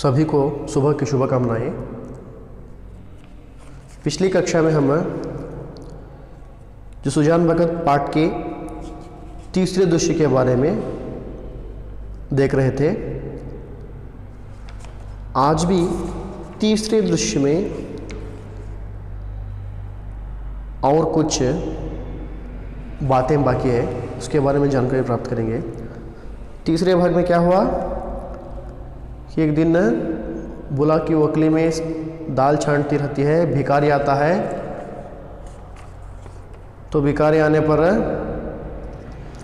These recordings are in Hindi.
सभी को सुबह की शुभकामनाएं। पिछली कक्षा में हम जो सुजान भगत पाठ के तीसरे दृश्य के बारे में देख रहे थे। आज भी तीसरे दृश्य में और कुछ बातें बाकी है, उसके बारे में जानकारी प्राप्त करेंगे। तीसरे भाग में क्या हुआ कि एक दिन बुला की वकली में दाल छानती रहती है, भिखारी आता है। तो भिखारी आने पर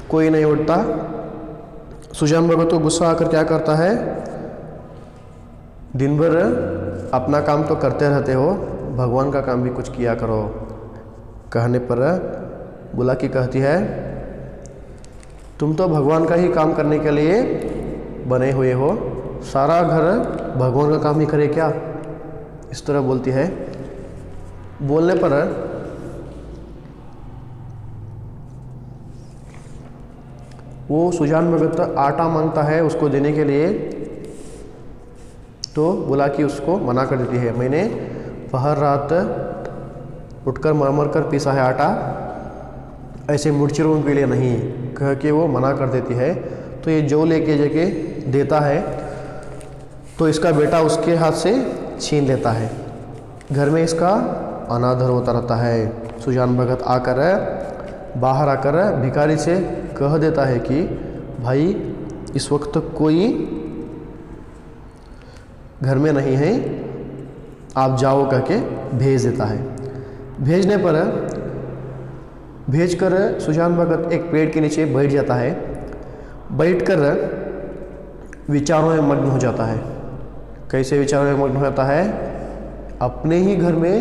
कोई नहीं उठता। सुजान भगत को गुस्सा आकर क्या करता है, दिन भर अपना काम तो करते रहते हो, भगवान का काम भी कुछ किया करो। कहने पर बुला की कहती है, तुम तो भगवान का ही काम करने के लिए बने हुए हो, सारा घर भगवान का काम ही करे क्या, इस तरह बोलती है। बोलने पर वो सुजान भगत आटा मांगता है उसको देने के लिए, तो बुला की उसको मना कर देती है। मैंने पहर रात उठकर मर कर पीसा है आटा, ऐसे मुर्चिरों के लिए नहीं, कह के वो मना कर देती है। तो ये जो लेके जाके देता है तो इसका बेटा उसके हाथ से छीन लेता है। घर में इसका अनादर होता रहता है। सुजान भगत बाहर आकर भिखारी से कह देता है कि भाई इस वक्त कोई घर में नहीं है, आप जाओ कह के भेज देता है। भेजने पर भेजकर सुजान भगत एक पेड़ के नीचे बैठ जाता है। बैठकर विचारों में मग्न हो जाता है। कैसे विचारों में मग्न हो जाता है, अपने ही घर में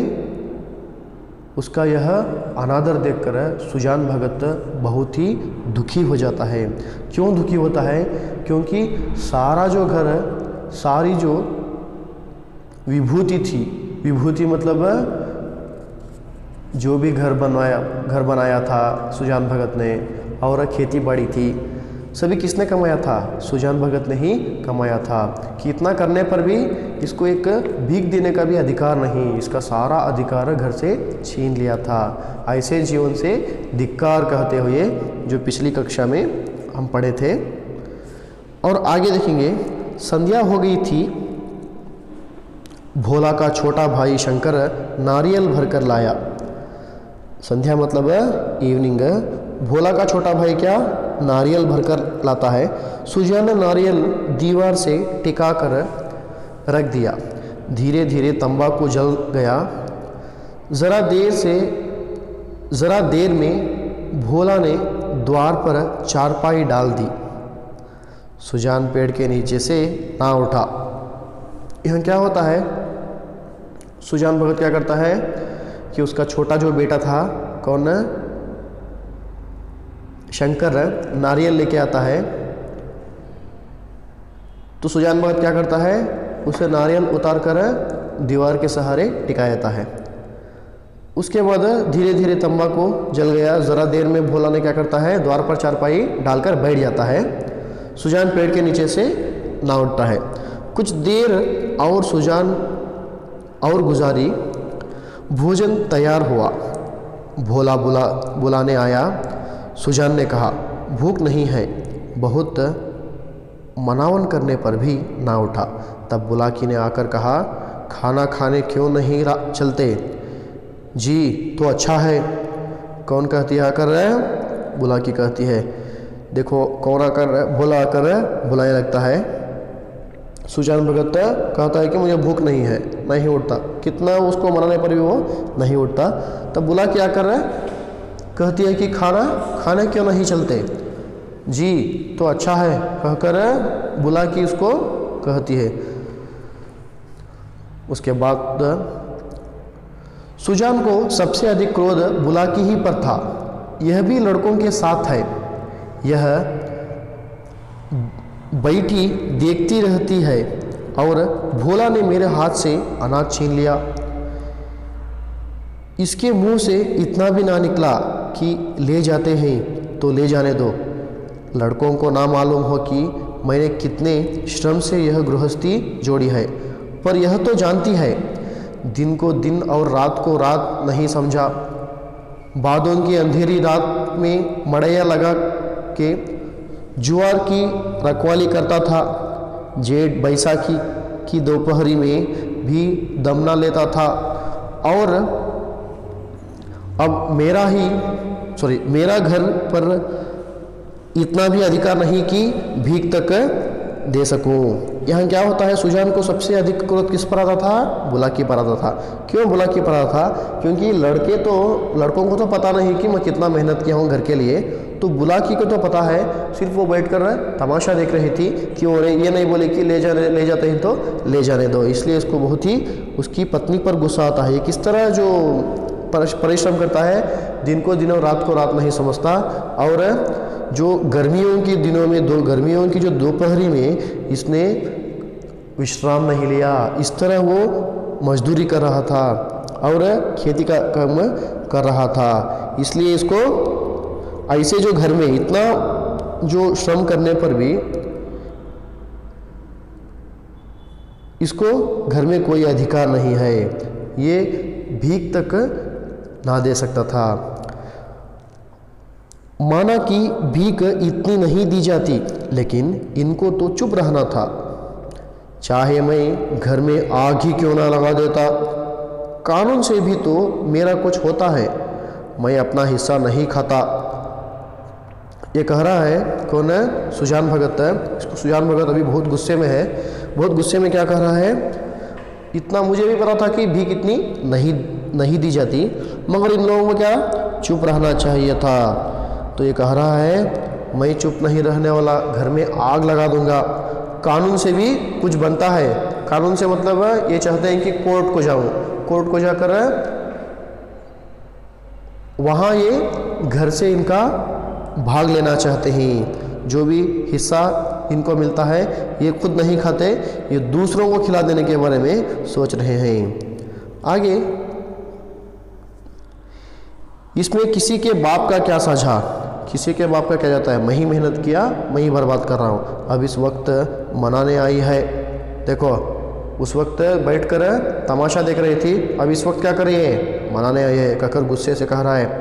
उसका यह अनादर देखकर सुजान भगत बहुत ही दुखी हो जाता है। क्यों दुखी होता है, क्योंकि सारा जो घर, सारी जो विभूति थी, विभूति मतलब जो भी घर बनाया था सुजान भगत ने, और खेती बाड़ी थी, सभी किसने कमाया था, सुजान भगत ने ही कमाया था। कि इतना करने पर भी इसको एक भीख देने का भी अधिकार नहीं, इसका सारा अधिकार घर से छीन लिया था। ऐसे जीवन से धिक्कार कहते हुए जो पिछली कक्षा में हम पढ़े थे। और आगे देखेंगे, संध्या हो गई थी, भोला का छोटा भाई शंकर नारियल भरकर लाया। संध्या मतलब इवनिंग। भोला का छोटा भाई क्या, नारियल भरकर लाता है। सुजान ने नारियल दीवार से टिका कर रख दिया। धीरे धीरे तंबाकू जल गया। ज़रा देर में भोला ने द्वार पर चारपाई डाल दी। सुजान पेड़ के नीचे से ना उठा। यहाँ क्या होता है, सुजान भगत क्या करता है कि उसका छोटा जो बेटा था, कौन, शंकर, नारियल लेके आता है। तो सुजान भगत क्या करता है, उसे नारियल उतार कर दीवार के सहारे टिका देता है। उसके बाद धीरे धीरे तंबाकू जल गया। ज़रा देर में भोला ने क्या करता है, द्वार पर चारपाई डालकर बैठ जाता है। सुजान पेड़ के नीचे से ना उठता है। कुछ देर और सुजान और गुजारी। भोजन तैयार हुआ। भोला बुलाने आया। सुजान ने कहा, भूख नहीं है। बहुत मनावन करने पर भी ना उठा। तब बुलाकी ने आकर कहा, खाना खाने क्यों नहीं चलते? जी तो अच्छा है। कौन कहती है आकर? बुलाकी कहती है। देखो कौन आकर, भोला आकर बुलाने लगता है। सुजान भगत कहता है कि मुझे भूख नहीं है, नहीं उठता। कितना उसको मनाने पर भी वो नहीं उठता। तब बुला क्या कर रहा है, कहती है कि खाने क्यों नहीं चलते? जी तो अच्छा है कहकर बुला की उसको कहती है। उसके बाद सुजान को सबसे अधिक क्रोध बुला की ही पर था। यह भी लड़कों के साथ है। यह बैठी देखती रहती है और भोला ने मेरे हाथ से अनाज छीन लिया। इसके मुंह से इतना भी ना निकला कि ले जाते हैं तो ले जाने दो। लड़कों को ना मालूम हो कि मैंने कितने श्रम से यह गृहस्थी जोड़ी है, पर यह तो जानती है दिन को दिन और रात को रात नहीं समझा। बादों की अंधेरी रात में मड़ैया लगा के जुआर की रखवाली करता था। जेठ बैसाखी की दोपहरी में भी दम न लेता था। और अब मेरा घर पर इतना भी अधिकार नहीं कि भीख तक दे सकूं। यहाँ क्या होता है, सुजान को सबसे अधिक क्रोध किस पर आता था? बुलाकी पर आता था। क्यों बुलाकी पर आता था? क्योंकि लड़कों को तो पता नहीं कि मैं कितना मेहनत किया हूँ घर के लिए, तो बुलाकी को तो पता है। सिर्फ वो बैठ कर तमाशा देख रही थी कि वो ये नहीं बोले कि ले जाते हैं तो ले जाने दो। इसलिए इसको बहुत ही उसकी पत्नी पर गुस्सा आता है। किस तरह जो परिश्रम करता है, दिन को दिन और रात को रात नहीं समझता। और जो गर्मियों के दिनों में गर्मियों की जो दोपहरी में इसने विश्राम नहीं लिया। इस तरह वो मजदूरी कर रहा था और खेती का काम कर रहा था। इसलिए इसको ऐसे जो घर में इतना जो श्रम करने पर भी इसको घर में कोई अधिकार नहीं है, ये भीख तक ना दे सकता था। माना कि भीख इतनी नहीं दी जाती, लेकिन इनको तो चुप रहना था। चाहे मैं घर में आग ही क्यों ना लगा देता, कानून से भी तो मेरा कुछ होता है, मैं अपना हिस्सा नहीं खाता। ये कह रहा है कौन है? सुजान भगत है। सुजान भगत अभी बहुत गुस्से में है। बहुत गुस्से में क्या कह रहा है, इतना मुझे भी पता था कि भीख इतनी नहीं दी जाती, मगर इन लोगों को क्या चुप रहना चाहिए था। तो ये कह रहा है मैं चुप नहीं रहने वाला, घर में आग लगा दूंगा। कानून से भी कुछ बनता है। कानून से मतलब ये चाहते हैं कि कोर्ट को जाऊं, कोर्ट को जाकर वहाँ ये घर से इनका भाग लेना चाहते हैं। जो भी हिस्सा इनको मिलता है ये खुद नहीं खाते, ये दूसरों को खिला देने के बारे में सोच रहे हैं। आगे इसमें किसी के बाप का क्या साझा, किसी के बाप का क्या जाता है, मैं ही मेहनत किया, मैं ही बर्बाद कर रहा हूँ। अब इस वक्त मनाने आई है, देखो उस वक्त बैठकर तमाशा देख रही थी, अब इस वक्त क्या कर रही है, मनाने आई है। कहकर गुस्से से कह रहा है,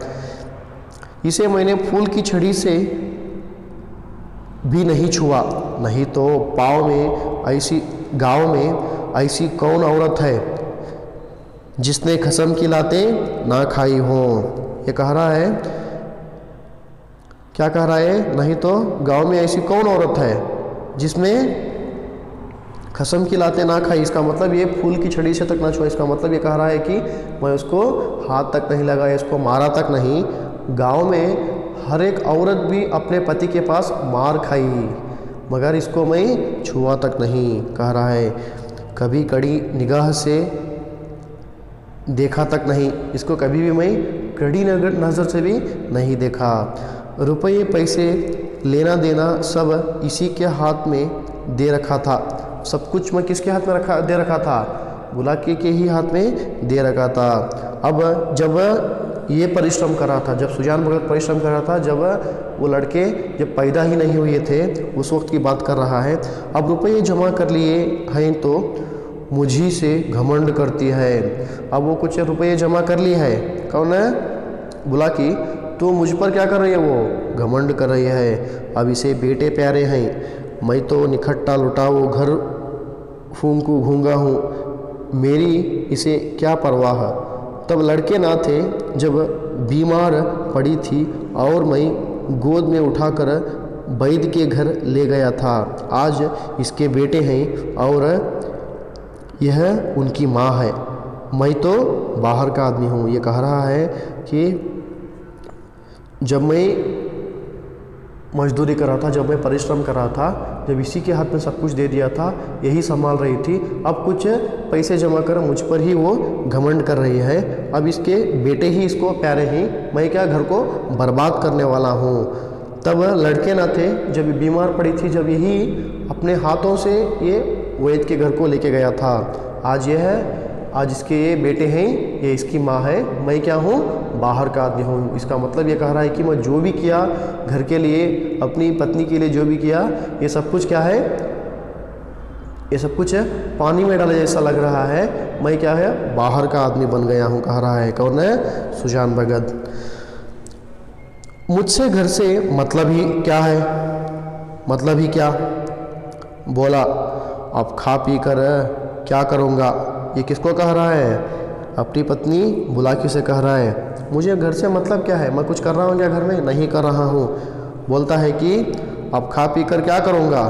इसे मैंने फूल की छड़ी से भी नहीं छुआ, नहीं तो गांव में ऐसी कौन औरत है जिसने कसम की लातें ना खाई हो। ये कह रहा है, क्या कह रहा है, नहीं तो गांव में ऐसी कौन औरत है जिसने कसम की लातें ना खाई। इसका मतलब ये फूल की छड़ी से तक ना छुआ। इसका मतलब ये कह रहा है कि मैं उसको हाथ तक नहीं लगाया, इसको मारा तक नहीं। गांव में हर एक औरत भी अपने पति के पास मार खाई, मगर इसको मैं छुआ तक नहीं। कह रहा है कभी कड़ी निगाह से देखा तक नहीं, इसको कभी भी मैं कड़ी नज़र से भी नहीं देखा। रुपये पैसे लेना देना सब इसी के हाथ में दे रखा था। सब कुछ मैं किसके हाथ में दे रखा था, बुलाकी के ही हाथ में दे रखा था। अब जब ये परिश्रम कर रहा था, जब सुजान भगत परिश्रम कर रहा था, जब वो लड़के जब पैदा ही नहीं हुए थे, उस वक्त की बात कर रहा है। अब रुपये जमा कर लिए हैं तो मुझी से घमंड करती है। अब वो कुछ रुपये जमा कर लिए है, कौन है, बुलाकी, तो मुझ पर क्या कर रही है, वो घमंड कर रही है। अब इसे बेटे प्यारे हैं, मैं तो निखट्टा लुटाऊँ घर फूंकू घूंगा हूँ, मेरी इसे क्या परवाह। तब लड़के ना थे जब बीमार पड़ी थी और मैं गोद में उठाकर वैद्य के घर ले गया था। आज इसके बेटे हैं और यह उनकी माँ है, मैं तो बाहर का आदमी हूँ। ये कह रहा है कि जब मैं मजदूरी कर रहा था, जब मैं परिश्रम कर रहा था, जब इसी के हाथ में सब कुछ दे दिया था, यही संभाल रही थी, अब कुछ पैसे जमा कर मुझ पर ही वो घमंड कर रही है। अब इसके बेटे ही इसको प्यारे हैं, मैं क्या घर को बर्बाद करने वाला हूँ। तब लड़के ना थे जब बीमार पड़ी थी, जब यही अपने हाथों से ये वैद्य के घर को लेके गया था। आज ये है, आज इसके ये बेटे हैं, ये इसकी माँ है, मैं क्या हूँ, बाहर का आदमी हूँ। इसका मतलब ये कह रहा है कि मैं जो भी किया घर के लिए, अपनी पत्नी के लिए जो भी किया, ये सब कुछ क्या है, ये सब कुछ पानी में डाले जैसा लग रहा है। मैं क्या है, बाहर का आदमी बन गया हूँ, कह रहा है। कौन है? सुजान भगत। मुझसे घर से मतलब ही क्या है, मतलब ही क्या? बोला अब खा पी कर क्या करूँगा। ये किसको कह रहा है? अपनी पत्नी बुलाकी से कह रहा है। मुझे घर से मतलब क्या है, मैं कुछ कर रहा हूँ क्या घर में? नहीं कर रहा हूँ। बोलता है कि अब खा पी कर क्या करूँगा।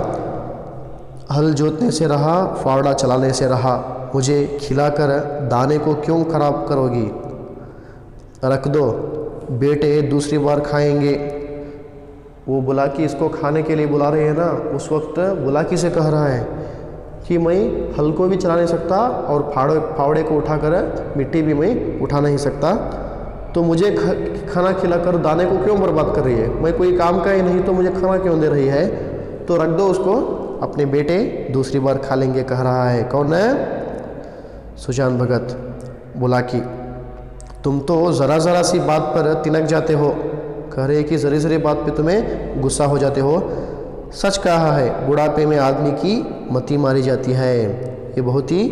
हल जोतने से रहा, फावड़ा चलाने से रहा, मुझे खिलाकर दाने को क्यों खराब करोगी। रख दो, बेटे दूसरी बार खाएंगे। वो बुलाकी इसको खाने के लिए बुला रहे हैं ना, उस वक्त बुलाकी से कह रहा है कि मैं हल को भी चला नहीं सकता और फावड़े को उठाकर मिट्टी भी मैं उठा नहीं सकता, तो मुझे खाना खिलाकर दाने को क्यों बर्बाद कर रही है। मैं कोई काम का ही नहीं तो मुझे खाना क्यों दे रही है। तो रख दो उसको, अपने बेटे दूसरी बार खा लेंगे, कह रहा है। कौन है? सुजान भगत। बुलाकी तुम तो ज़रा ज़रा सी बात पर तिनक जाते हो। कह रहे कि ज़री ज़री बात पे तुम्हें गुस्सा हो जाते हो। सच कहा है, बुढ़ापे में आदमी की मति मारी जाती है। ये बहुत ही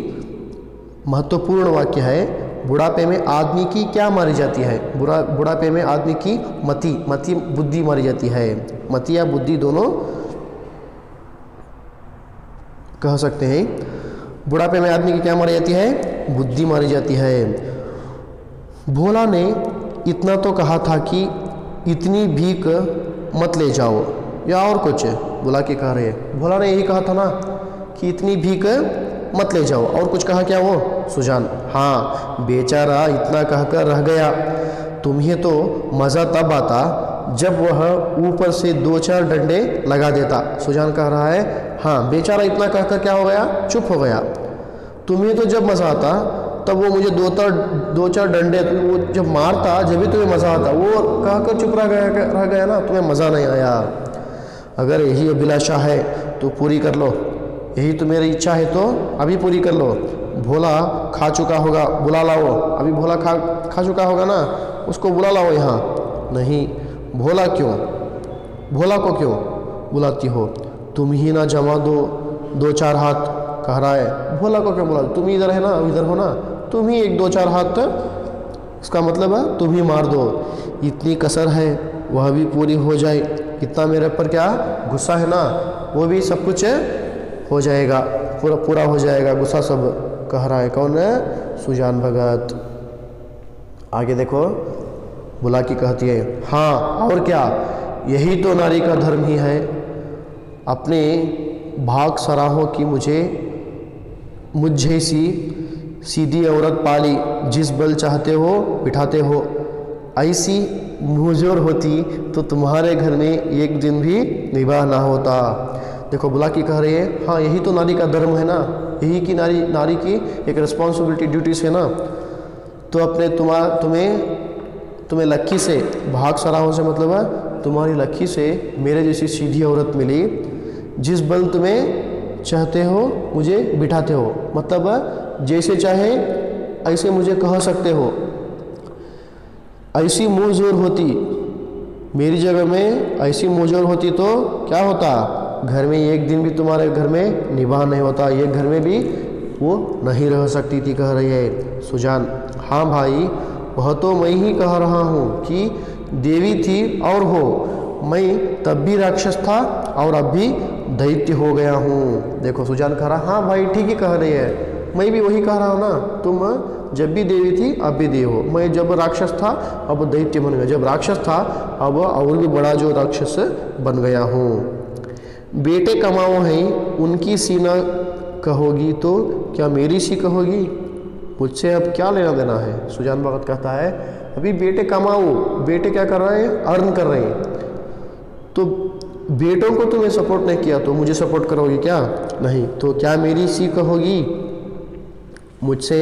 महत्वपूर्ण वाक्य है। बुढ़ापे में आदमी की क्या मारी जाती है? बुढ़ापे में आदमी की मति बुद्धि मारी जाती है। मति या बुद्धि दोनों कह सकते हैं। बुढ़ापे में आदमी की क्या मारी जाती है? बुद्धि मारी जाती है। भोला ने इतना तो कहा था कि इतनी भीख मत ले जाओ, या और कुछ? बुलाकी कह रहे हैं। भोला ने यही कहा था ना कि इतनी भीख मत ले जाओ, और कुछ कहा क्या वो? सुजान हाँ, बेचारा इतना कहकर रह गया। तुम्हें तो मज़ा तब आता जब वह ऊपर से 2-4 डंडे लगा देता। सुजान कह रहा है हाँ, बेचारा इतना कहकर क्या हो गया? चुप हो गया। तुम्हें तो जब मज़ा आता तब वो मुझे 2-4 डंडे वो जब मारता, जब भी तुम्हें मज़ा आता। वो कहकर चुप रह गया ना, तुम्हें मज़ा नहीं आया। अगर यही अभिलाषा है तो पूरी कर लो, यही तो मेरी इच्छा है तो अभी पूरी कर लो। भोला खा चुका होगा, बुला लाओ। अभी भोला खा चुका होगा ना, उसको बुला लाओ यहाँ। नहीं, भोला क्यों? भोला को क्यों बुलाती हो? तुम ही ना जमा दो 2-4 हाथ, कह रहा है। भोला को क्यों बुला? तुम ही इधर है ना, इधर हो ना, तुम ही 1-2-4 हाथ, इसका मतलब है तुम ही मार दो। इतनी कसर है वह भी पूरी हो जाए। इतना मेरे पर क्या गुस्सा है ना, वो भी सब कुछ हो जाएगा, पूरा हो जाएगा गुस्सा सब, कह रहा है। कौन है? सुजान भगत। आगे देखो, बुलाकी कहती है हाँ और क्या, यही तो नारी का धर्म ही है। अपने भाग सराहो कि मुझ जैसी सीधी औरत पाली, जिस बल चाहते हो बिठाते हो। ऐसी मुंहजोर होती तो तुम्हारे घर में एक दिन भी निवाह ना होता। देखो बुलाकी कह रही है हाँ, यही तो नारी का धर्म है ना, यही की नारी की एक रिस्पॉन्सिबिलिटी, ड्यूटीज है ना। तो अपने तुम्हें लक्की से, भाग सराहों से मतलब है तुम्हारी लक्की से मेरे जैसी सीधी औरत मिली, जिस बल तुम्हें चाहते हो मुझे बिठाते हो। मतलब जैसे चाहे ऐसे मुझे कह सकते हो। ऐसी मुँह जोर होती, मेरी जगह में ऐसी मुँह जोर होती तो क्या होता? घर में एक दिन भी तुम्हारे घर में निवाह नहीं होता, ये घर में भी वो नहीं रह सकती थी, कह रही है सुजान। हाँ भाई, वह तो मैं ही कह रहा हूँ कि देवी थी और हो, मैं तब भी राक्षस था और अब भी दैत्य हो गया हूँ। देखो सुजान कह रहा हाँ भाई ठीक ही कह रही है, मैं भी वही कह रहा हूँ ना, तुम जब भी देवी थी अब भी देव हो। मैं जब राक्षस था अब दैत्य बन गया, जब राक्षस था अब और भी बड़ा जो राक्षस बन गया हूँ। बेटे कमाओ हैं उनकी सीना कहोगी तो क्या मेरी सी कहोगी? मुझसे अब क्या लेना देना है? सुजान भगत कहता है अभी बेटे कमाओ, बेटे क्या कर रहे हैं? अर्न कर रहे हैं। तो बेटों को तुम्हें सपोर्ट नहीं किया तो मुझे सपोर्ट करोगी क्या? नहीं, तो क्या मेरी सी कहोगी? मुझसे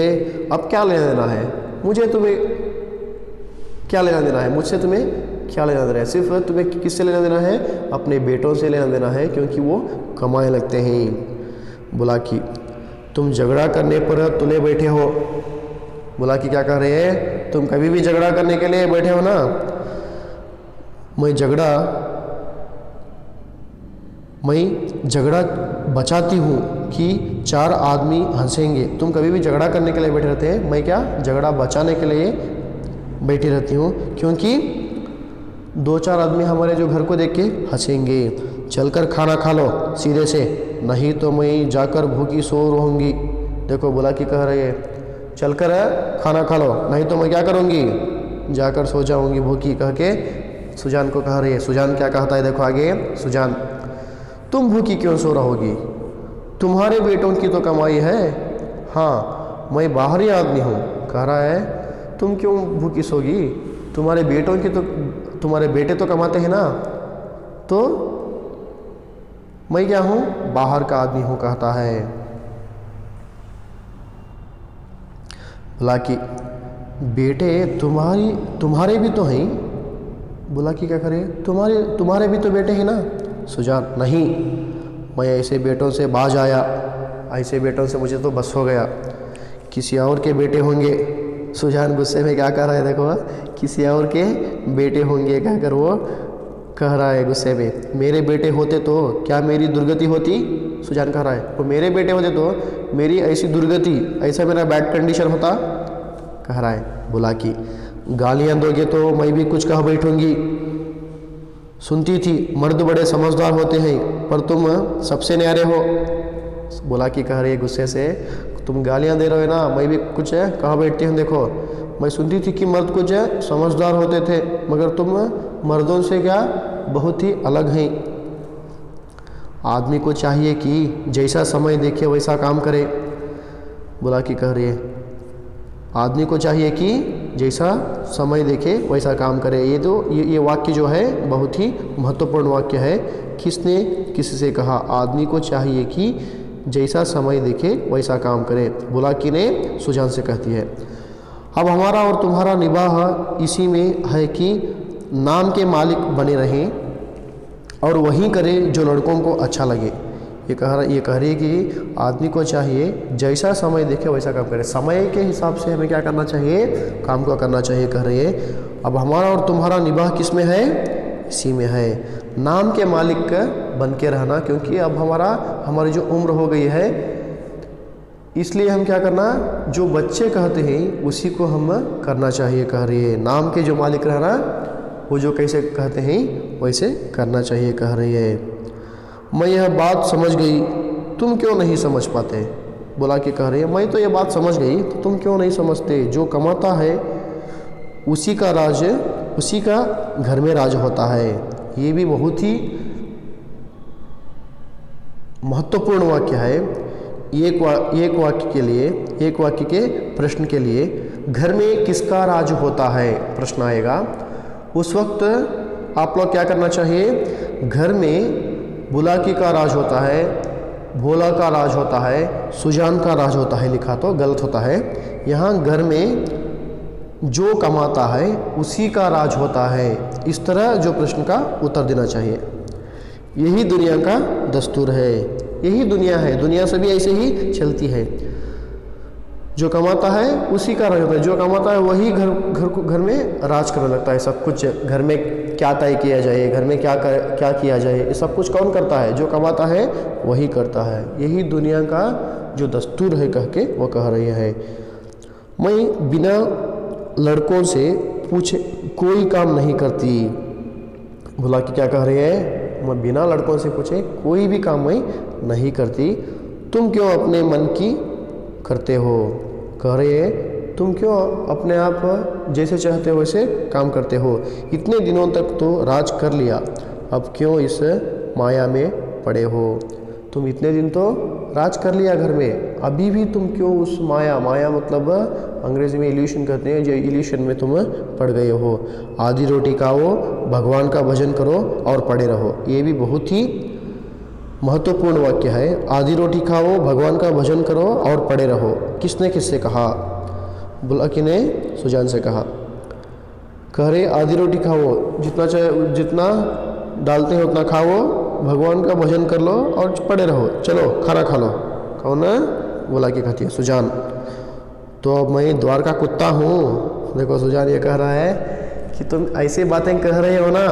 अब क्या लेना देना है? मुझे तुम्हें क्या लेना देना है? मुझसे तुम्हें क्या लेना देना है? सिर्फ तुम्हें किससे लेना देना है? अपने बेटों से लेना देना है, क्योंकि वो कमाए लगते हैं। बुलाकी तुम झगड़ा करने पर तुले बैठे हो। बोला कि क्या कह रहे हैं, तुम कभी भी झगड़ा करने के लिए बैठे हो ना, मैं झगड़ा बचाती हूँ कि 4 आदमी हंसेंगे। तुम कभी भी झगड़ा करने के लिए बैठे रहते हैं, मैं क्या झगड़ा बचाने के लिए बैठी रहती हूँ, क्योंकि 2-4 आदमी हमारे जो घर को देख के हंसेंगे। चलकर खाना खा लो सीधे से, नहीं तो मैं जाकर भूखी सो रहूँगी। देखो बोला कि कह रही है चलकर खाना खा लो, नहीं तो मैं क्या करूँगी, जाकर सो जाऊँगी भूखी, कह के सुजान को कह रही है। सुजान क्या कहता है, देखो आगे, सुजान तुम भूखी क्यों सो रहोगी, तुम्हारे बेटों की तो कमाई है। हाँ मैं बाहरी आदमी हूँ, कह रहा है तुम क्यों भूखी सोगी, तुम्हारे बेटे तो कमाते हैं ना, तो मैं क्या हूँ, बाहर का आदमी हूँ, कहता है। बोला कि बेटे तुम्हारे भी तो हैं। बोला कि क्या करें, तुम्हारे भी तो बेटे हैं ना। सुजान नहीं, मैं ऐसे बेटों से बाज आया, ऐसे बेटों से मुझे तो बस हो गया, किसी और के बेटे होंगे। सुजान गुस्से में क्या कर रहा है, देखो किसी और के बेटे होंगे कहकर वो कह रहा है गुस्से में, मेरे बेटे होते तो क्या मेरी दुर्गति होती। सुजान कह रहा है वो मेरे बेटे होते तो मेरी ऐसी दुर्गति, ऐसा मेरा बैड कंडीशन होता, कह रहा है। बोला कि गालियाँ दोगे तो मैं भी कुछ कह बैठूंगी। सुनती थी मर्द बड़े समझदार होते हैं, पर तुम सबसे न्यारे हो। बोला कि कह रही है गुस्से से, तुम गालियाँ दे रहे हो ना, मैं भी कुछ कह बैठती हूँ। देखो मैं सुनती थी कि मर्द कुछ समझदार होते थे, मगर तुम मर्दों से क्या बहुत ही अलग हैं। आदमी को चाहिए कि जैसा समय देखे वैसा काम करे। बोला कि कह रही है आदमी को चाहिए कि जैसा समय देखे वैसा काम करे। ये वाक्य जो है बहुत ही महत्वपूर्ण वाक्य है। किसने किसी से कहा, आदमी को चाहिए कि जैसा समय देखे वैसा काम करे। बोला कि ने सुजान से कहती है। अब हमारा और तुम्हारा निबाह इसी में है कि नाम के मालिक बने रहें और वही करें जो लड़कों को अच्छा लगे। ये कह रही है कि आदमी को चाहिए जैसा समय देखे वैसा काम करे, समय के हिसाब से हमें क्या करना चाहिए, काम को करना चाहिए, कह रही है। अब हमारा और तुम्हारा निबाह किस में है, इसी में है, नाम के मालिक बन के रहना, क्योंकि अब हमारी जो उम्र हो गई है, इसलिए हम क्या करना, जो बच्चे कहते हैं उसी को हम करना चाहिए, कह रही है। नाम के जो मालिक रहना, वो जो कैसे कहते हैं वैसे करना चाहिए, कह रही है। मैं यह बात समझ गई, तुम क्यों नहीं समझ पाते। बोला कि कह रही है मैं तो ये बात समझ गई, तो तुम क्यों नहीं समझते। जो कमाता है उसी का घर में राज होता है। ये भी बहुत ही महत्वपूर्ण वाक्य है। एक वाक्य के प्रश्न के लिए घर में किसका राज होता है प्रश्न आएगा, उस वक्त आप लोग क्या करना चाहिए, घर में बुलाकी का राज होता है, भोला का राज होता है, सुजान का राज होता है, लिखा तो गलत होता है। यहाँ घर में जो कमाता है उसी का राज होता है, इस तरह जो प्रश्न का उत्तर देना चाहिए। यही दुनिया का दस्तूर है, यही दुनिया है, दुनिया सभी ऐसे ही चलती है। जो कमाता है उसी का राज होता है, जो कमाता है वही घर में राज करने लगता है। सब कुछ घर में क्या तय किया जाए, घर में क्या किया जाए, ये सब कुछ कौन करता है, जो कमाता है वही करता है। यही दुनिया का जो दस्तूर है, कह के वो कह रही है। मैं बिना लड़कों से पूछे कोई काम नहीं करती। बोला कि क्या कह रही है, मैं बिना लड़कों से पूछे कोई भी काम मैं नहीं करती। तुम क्यों अपने मन की करते हो, कह रहे हैं तुम क्यों अपने आप जैसे चाहते हो वैसे काम करते हो। इतने दिनों तक तो राज कर लिया, अब क्यों इस माया में पड़े हो। तुम इतने दिन तो राज कर लिया घर में, अभी भी तुम क्यों उस माया मतलब अंग्रेजी में इल्यूशन कहते हैं, जो इल्यूशन में तुम पड़ गए हो। आधी रोटी खाओ, भगवान का भजन करो और पड़े रहो। ये भी बहुत ही महत्वपूर्ण वाक्य है। आधी रोटी खाओ, भगवान का भजन करो और पड़े रहो। किसने किससे कहा, बुलाकी ने सुजान से कहा। कह रहे आधी रोटी खाओ, जितना डालते हो उतना खाओ, भगवान का भजन कर लो और पड़े रहो, चलो खाना खा लो। कौन है, बुलाकी कहती है सुजान। तो अब मैं द्वार का कुत्ता हूँ। देखो सुजान ये कह रहा है कि तुम ऐसी बातें कह रहे हो ना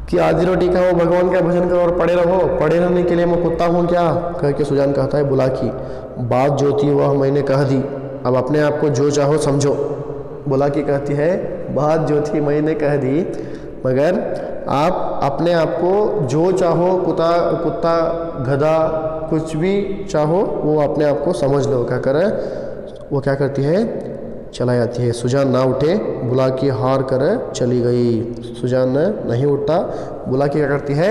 कि आधी रोटी खाओ, भगवान का भजन करो और पड़े रहो, पड़े रहने के लिए मैं कुत्ता हूँ क्या? कह के सुजान कहता है बुलाकी बात जो थी वह मैंने कह दी, अब अपने आप को जो चाहो समझो। बुलाकी कहती है बात जो थी मैंने कह दी, मगर आप अपने आप को जो चाहो, कुत्ता गधा कुछ भी चाहो वो अपने आप को समझ लो। क्या करे वो, क्या करती है, चला जाती है। सुजान ना उठे, बुलाकी हार कर चली गई। सुजान नहीं उठता, बुलाकी क्या करती है,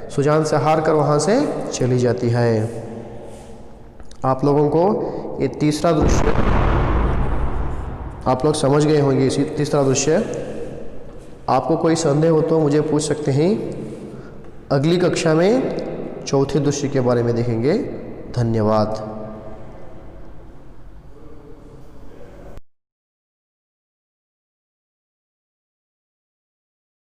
सुजान से हार कर वहाँ से चली जाती है। आप लोगों को ये तीसरा दृश्य आप लोग समझ गए होंगे। इसी तीसरा दृश्य आपको कोई संदेह हो तो मुझे पूछ सकते हैं। अगली कक्षा में चौथे दृश्य के बारे में देखेंगे। धन्यवाद।